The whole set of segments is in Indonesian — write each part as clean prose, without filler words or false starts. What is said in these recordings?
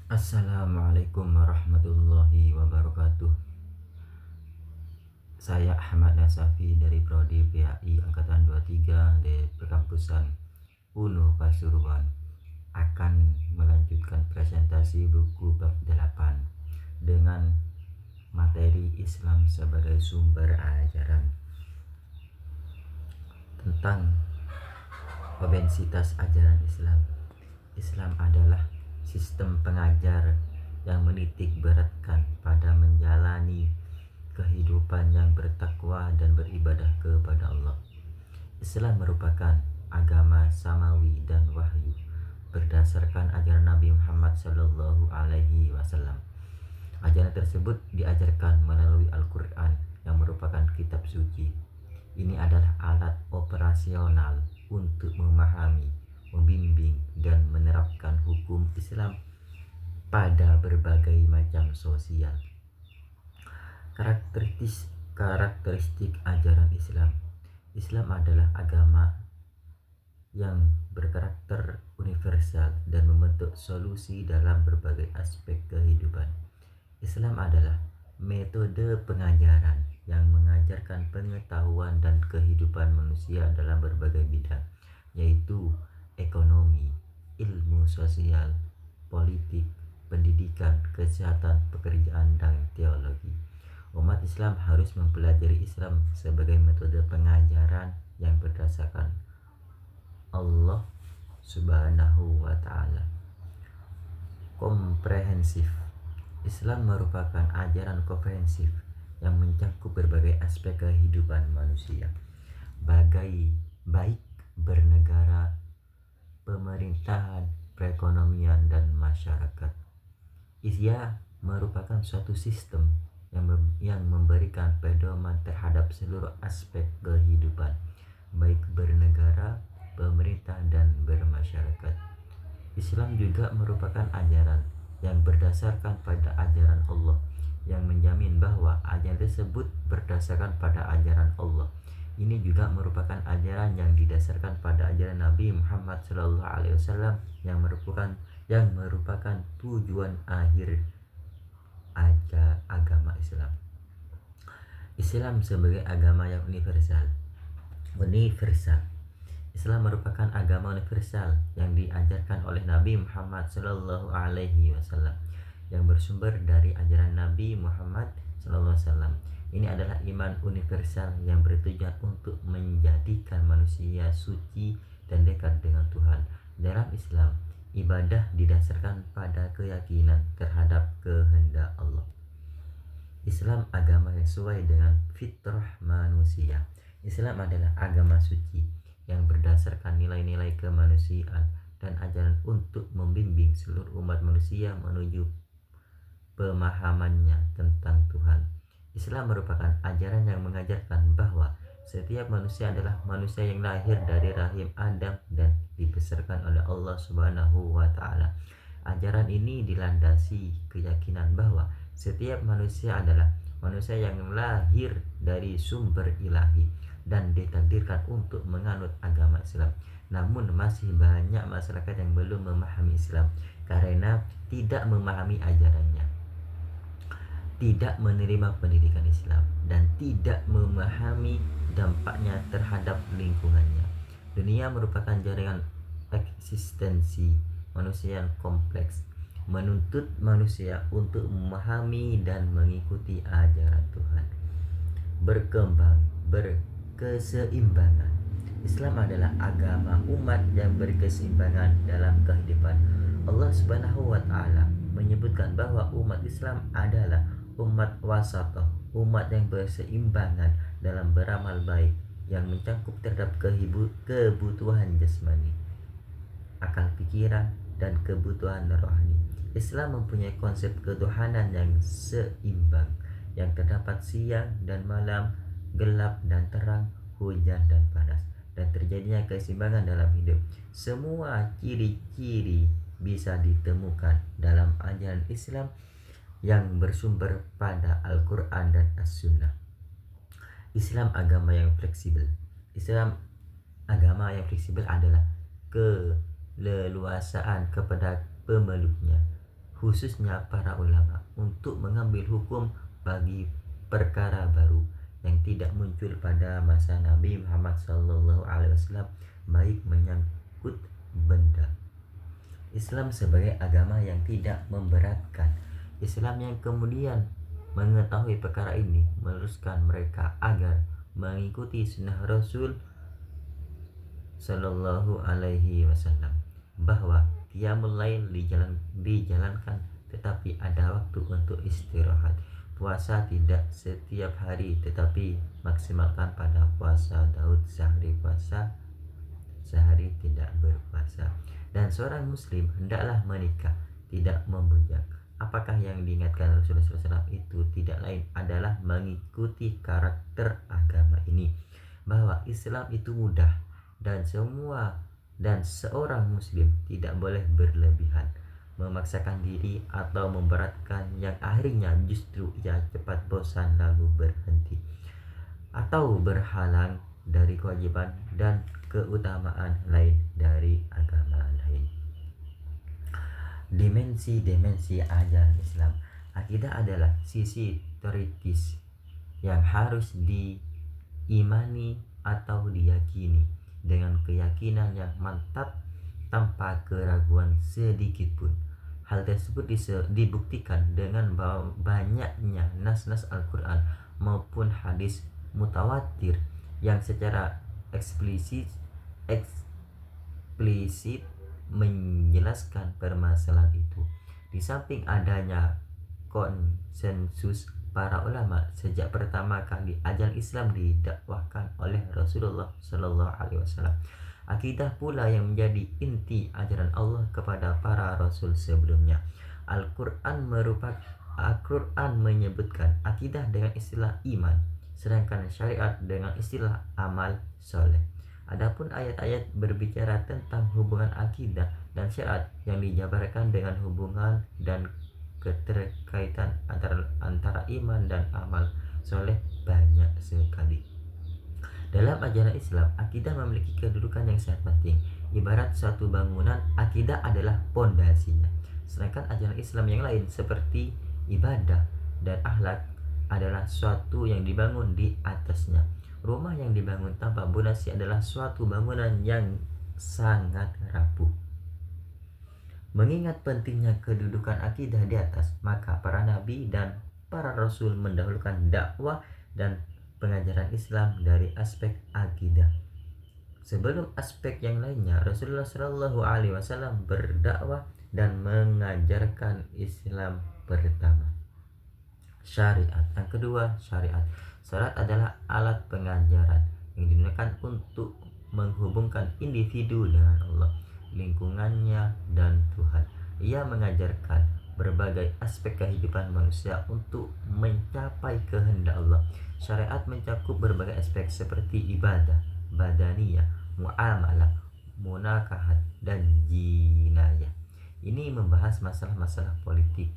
Assalamualaikum warahmatullahi wabarakatuh. Saya Ahmad Nasafi dari Prodi PAI Angkatan 23 di Perkampusan UNU Pasuruan akan melanjutkan presentasi buku bab 8 dengan materi Islam sebagai sumber ajaran tentang obesitas ajaran Islam. Islam adalah sistem pengajar yang menitik beratkan pada menjalani kehidupan yang bertakwa dan beribadah kepada Allah. Islam merupakan agama samawi dan wahyu berdasarkan ajaran Nabi Muhammad Sallallahu Alaihi Wasallam. Ajaran tersebut diajarkan melalui Al-Quran yang merupakan kitab suci. Ini adalah alat operasional untuk memahami, membimbing, dan menerapkan hukum Islam pada berbagai macam sosial. Karakteristik ajaran Islam. Islam adalah agama yang berkarakter universal dan membentuk solusi dalam berbagai aspek kehidupan. Islam adalah metode pengajaran yang mengajarkan pengetahuan dan kehidupan manusia dalam berbagai bidang, yaitu ekonomi, ilmu sosial, politik, pendidikan, kesehatan, pekerjaan, dan teologi. Umat Islam harus mempelajari Islam sebagai metode pengajaran yang berdasarkan Allah Subhanahu wa Ta'ala. Komprehensif. Islam merupakan ajaran komprehensif yang mencakup berbagai aspek kehidupan manusia, baik bernegara, pemerintahan, perekonomian, dan masyarakat. Ia merupakan suatu sistem yang memberikan pedoman terhadap seluruh aspek kehidupan, baik bernegara, pemerintah, dan bermasyarakat. Islam juga merupakan ajaran yang berdasarkan pada ajaran Allah, yang menjamin bahwa ajaran tersebut berdasarkan pada ajaran Allah. Ini juga merupakan ajaran yang didasarkan pada ajaran Nabi Muhammad SAW yang merupakan tujuan akhir agama Islam. Islam sebagai agama yang universal. Islam merupakan agama universal yang diajarkan oleh Nabi Muhammad SAW yang bersumber dari ajaran Nabi Muhammad SAW. Ini adalah iman universal yang bertujuan untuk menjadikan manusia suci dan dekat dengan Tuhan. Dalam Islam, ibadah didasarkan pada keyakinan terhadap kehendak Allah. Islam agama yang sesuai dengan fitrah manusia. Islam adalah agama suci yang berdasarkan nilai-nilai kemanusiaan dan ajaran untuk membimbing seluruh umat manusia menuju pemahamannya tentang Tuhan. Islam merupakan ajaran yang mengajarkan bahwa setiap manusia adalah manusia yang lahir dari rahim Adam dan dibesarkan oleh Allah Subhanahu wa Ta'ala. Ajaran ini dilandasi keyakinan bahwa setiap manusia adalah manusia yang lahir dari sumber ilahi dan ditakdirkan untuk menganut agama Islam. Namun masih banyak masyarakat yang belum memahami Islam karena tidak memahami ajarannya, tidak menerima pendidikan Islam, dan tidak memahami dampaknya terhadap lingkungannya. Dunia merupakan jaringan eksistensi manusia yang kompleks, menuntut manusia untuk memahami dan mengikuti ajaran Tuhan. Berkembang berkeseimbangan. Islam adalah agama umat yang berkeseimbangan dalam kehidupan. Allah Subhanahu wa Ta'ala menyebutkan bahwa umat Islam adalah umat wasatoh, umat yang berseimbangan dalam beramal baik yang mencakup terhadap kebutuhan jasmani, akal pikiran, dan kebutuhan rohani. Islam mempunyai konsep ketuhanan yang seimbang, yang terdapat siang dan malam, gelap dan terang, hujan dan panas, dan terjadinya keseimbangan dalam hidup. Semua ciri-ciri bisa ditemukan dalam ajaran Islam yang bersumber pada Al-Quran dan As-Sunnah. Islam agama yang fleksibel. Islam agama yang fleksibel adalah keleluasaan kepada pemeluknya, khususnya para ulama, untuk mengambil hukum bagi perkara baru yang tidak muncul pada masa Nabi Muhammad SAW, baik menyangkut benda. Islam sebagai agama yang tidak memberatkan. Islam yang kemudian mengetahui perkara ini meluruskan mereka agar mengikuti sunnah Rasul Sallallahu Alaihi Wasallam, bahwa qiyamul lail dijalankan, tetapi ada waktu untuk istirahat. Puasa tidak setiap hari, tetapi maksimalkan pada puasa Daud, sehari puasa, sehari tidak berpuasa. Dan seorang muslim hendaklah menikah, tidak membujak. Apakah yang diingatkan Rasulullah SAW itu tidak lain adalah mengikuti karakter agama ini, bahwa Islam itu mudah dan seorang muslim tidak boleh berlebihan, memaksakan diri atau memberatkan, yang akhirnya justru ia cepat bosan lalu berhenti atau berhalang dari kewajiban dan keutamaan lain dari agama lain. Dimensi ajaran Islam. Akidah adalah sisi teoritis yang harus diimani atau diyakini dengan keyakinan yang mantap tanpa keraguan sedikit pun. Hal tersebut dibuktikan dengan banyaknya nas-nas Al-Quran maupun hadis mutawatir yang secara eksplisit menjelaskan permasalahan itu. Di samping adanya konsensus para ulama sejak pertama kali ajaran Islam didakwahkan oleh Rasulullah Sallallahu Alaihi Wasallam, akidah pula yang menjadi inti ajaran Allah kepada para rasul sebelumnya. Al-Quran menyebutkan akidah dengan istilah iman, sedangkan syariat dengan istilah amal soleh. Adapun ayat-ayat berbicara tentang hubungan akidah dan syariat yang dijabarkan dengan hubungan dan keterkaitan antara iman dan amal soleh banyak sekali. Dalam ajaran Islam, akidah memiliki kedudukan yang sangat penting. Ibarat suatu bangunan, akidah adalah pondasinya. Sedangkan ajaran Islam yang lain seperti ibadah dan akhlak adalah suatu yang dibangun di atasnya. Rumah yang dibangun tanpa pondasi adalah suatu bangunan yang sangat rapuh. Mengingat pentingnya kedudukan akidah di atas, maka para nabi dan para rasul mendahulukan dakwah dan pengajaran Islam dari aspek akidah sebelum aspek yang lainnya. Rasulullah Shallallahu Alaihi Wasallam berdakwah dan mengajarkan Islam pertama, syariat. Yang kedua, syariat. Syariat adalah alat pengajaran yang digunakan untuk menghubungkan individu dengan Allah, lingkungannya, dan Tuhan. Ia mengajarkan berbagai aspek kehidupan manusia untuk mencapai kehendak Allah. Syariat mencakup berbagai aspek seperti ibadah, badaniyah, muamalah, munakahat, dan jinayah. Ini membahas masalah-masalah politik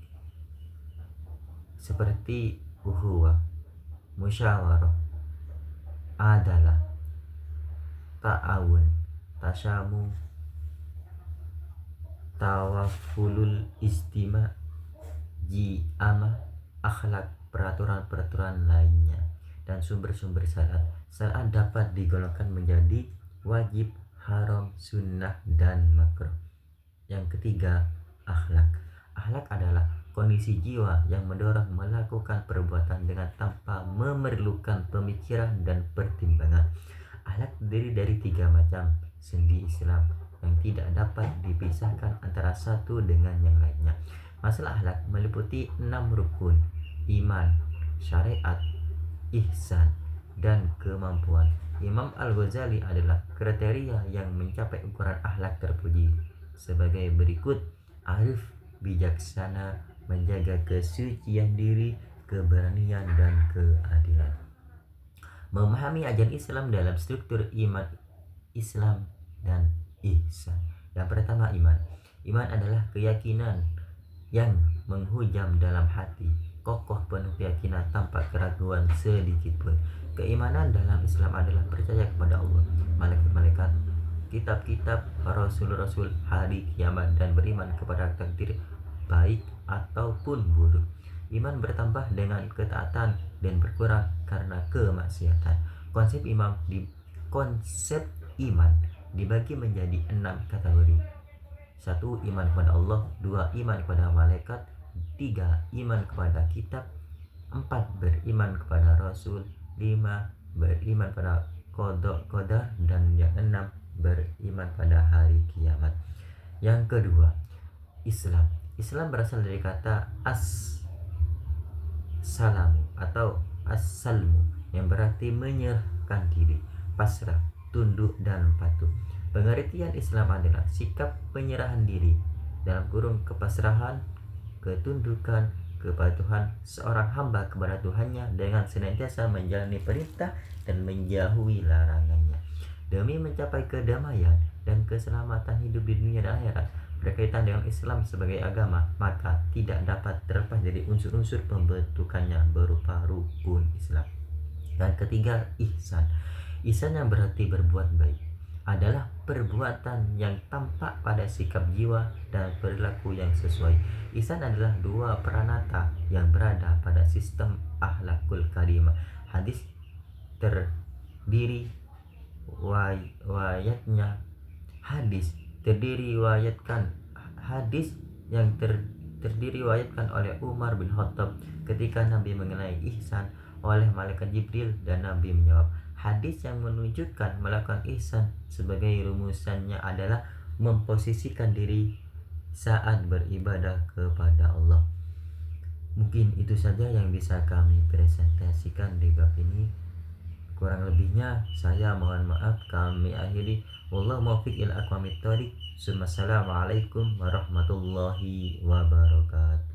seperti ukhuwah, musyawarah, adalah, ta'awun, tasyamu, tawafulul istima, ji'amah, akhlak, peraturan-peraturan lainnya, dan sumber-sumber syariat. Syariat dapat digolongkan menjadi wajib, haram, sunnah, dan makruh. Yang ketiga, akhlak. Akhlak adalah kondisi jiwa yang mendorong melakukan perbuatan dengan tanpa memerlukan pemikiran dan pertimbangan. Akhlak terdiri dari 3 macam sendi Islam yang tidak dapat dipisahkan antara satu dengan yang lainnya. Masalah akhlak meliputi 6 rukun: iman, syariat, ihsan, dan kemampuan. Imam Al-Ghazali adalah kriteria yang mencapai ukuran akhlak terpuji sebagai berikut: arif, bijaksana, menjaga kesucian diri, keberanian, dan keadilan. Memahami ajaran Islam dalam struktur iman, Islam, dan ihsan. Yang pertama, iman. Iman adalah keyakinan yang menghujam dalam hati, kokoh penuh keyakinan tanpa keraguan sedikit pun. Keimanan dalam Islam adalah percaya kepada Allah, malaikat-malaikat, kitab-kitab, rasul-rasul, hari kiamat, dan beriman kepada takdir baik ataupun buruk. Iman bertambah dengan ketaatan dan berkurang karena kemaksiatan. Konsep iman dibagi menjadi 6 kategori. 1. Iman kepada Allah. 2. Iman kepada malaikat. 3. Iman kepada kitab. 4. Beriman kepada Rasul. 5. Beriman pada qadar. Dan yang 6. Beriman pada hari kiamat. Yang kedua, Islam. Islam berasal dari kata as-salamu atau as-salmu, yang berarti menyerahkan diri, pasrah, tunduk dan patuh. Pengertian Islam adalah sikap penyerahan diri dalam kurung kepasrahan, ketundukan, kepatuhan seorang hamba kepada Tuhannya dengan senantiasa menjalani perintah dan menjauhi larangannya demi mencapai kedamaian dan keselamatan hidup di dunia dan akhirat. Berkaitan dengan Islam sebagai agama, maka tidak dapat terlepas dari unsur-unsur pembentukannya berupa rukun Islam. Dan ketiga, ihsan. Ihsan yang berarti berbuat baik adalah perbuatan yang tampak pada sikap jiwa dan perilaku yang sesuai. Ihsan adalah dua peranata yang berada pada sistem akhlakul karimah. Hadis terdiri wayatnya hadis terdiriwayatkan hadis yang terdiriwayatkan oleh Umar bin Khattab ketika Nabi mengenai ihsan oleh malaikat Jibril, dan Nabi menjawab. Hadis yang menunjukkan melakukan ihsan sebagai rumusannya adalah memposisikan diri saat beribadah kepada Allah. Mungkin itu saja yang bisa kami presentasikan di bab ini. Kurang lebihnya saya mohon maaf. Kami akhiri. Wallahu muwaffiq ila aqwamit thoriq. Assalamualaikum warahmatullahi wabarakatuh.